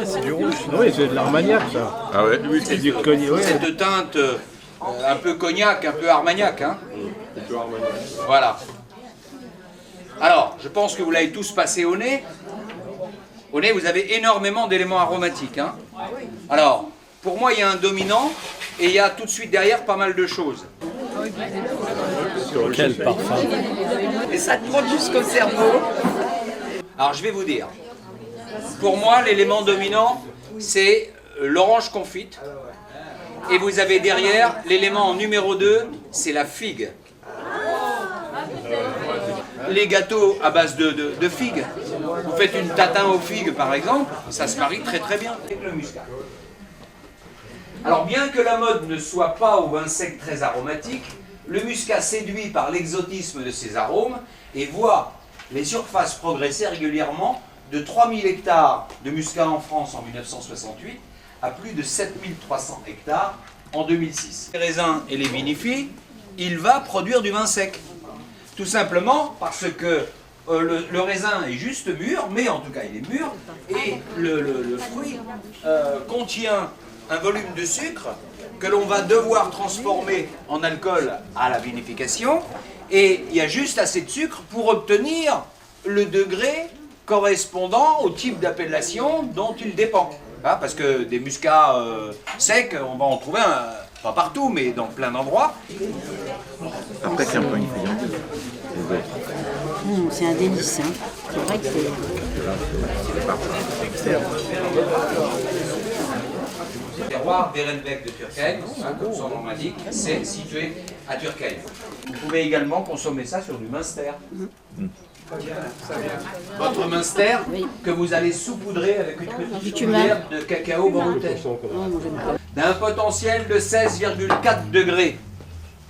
c'est du rouge. Oui, c'est de l'Armagnac, ça. Ah ouais. C'est du cognac. Ouais. Cette teinte un peu cognac, un peu armagnac. Hein. Voilà. Alors, je pense que vous l'avez tous passé au nez. Au nez, vous avez énormément d'éléments aromatiques. Hein. Alors, pour moi, il y a un dominant et il y a tout de suite derrière pas mal de choses. Quel parfum. Et ça te monte jusqu'au cerveau. Alors, je vais vous dire. Pour moi, l'élément dominant, c'est l'orange confite. Et vous avez derrière, l'élément numéro 2, c'est la figue. Les gâteaux à base de figues. Vous faites une tatin aux figues, par exemple, ça se marie très très bien avec le muscat. Alors, bien que la mode ne soit pas au vin sec très aromatique, le muscat séduit par l'exotisme de ses arômes et voit les surfaces progresser régulièrement de 3000 hectares de muscat en France en 1968 à plus de 7300 hectares en 2006. Les raisins et les vinifie, il va produire du vin sec. Tout simplement parce que le raisin est juste mûr, mais en tout cas il est mûr, et le fruit contient un volume de sucre que l'on va devoir transformer en alcool à la vinification, et il y a juste assez de sucre pour obtenir le degré correspondant au type d'appellation dont il dépend. Hein, parce que des muscats secs, on va en trouver pas partout, mais dans plein d'endroits. Après, c'est un peu une friande. C'est un délice, hein. C'est vrai que Le terroir Berenbeck de Turckheim, comme son nom l'indique, c'est situé à Turckheim. Vous pouvez également consommer ça sur du Münster. Votre Münster que vous allez saupoudrer avec une petite cuillère de cacao brouté. D'un potentiel de 16,4 degrés.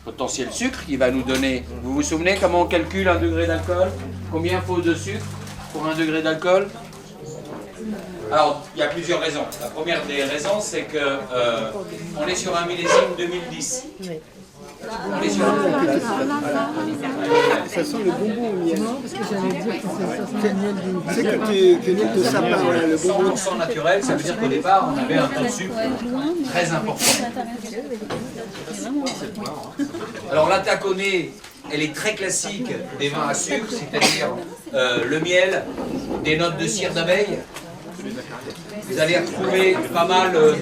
Potentiel sucre qui va nous donner... Vous vous souvenez comment on calcule un degré d'alcool? Combien faut de sucre pour un degré d'alcool? Alors, il y a plusieurs raisons. La première des raisons, c'est que on est sur un millésime 2010. On est sur un... Ça sent le bonbon au miel. Non, parce que j'allais dire que ça sent le miel du... C'est que miel de sapin, voilà, le bonbon. 100% naturel, ça veut dire qu'au départ, on avait un taux de sucre très important. Alors la taconée, elle est très classique des vins à sucre, c'est-à-dire le miel, des notes de cire d'abeille. Vous allez retrouver pas mal de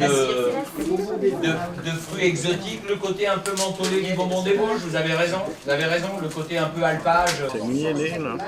fruits exotiques, le côté un peu mentholé du bonbon des Vosges, vous avez raison, le côté un peu alpage. C'est miellé, là.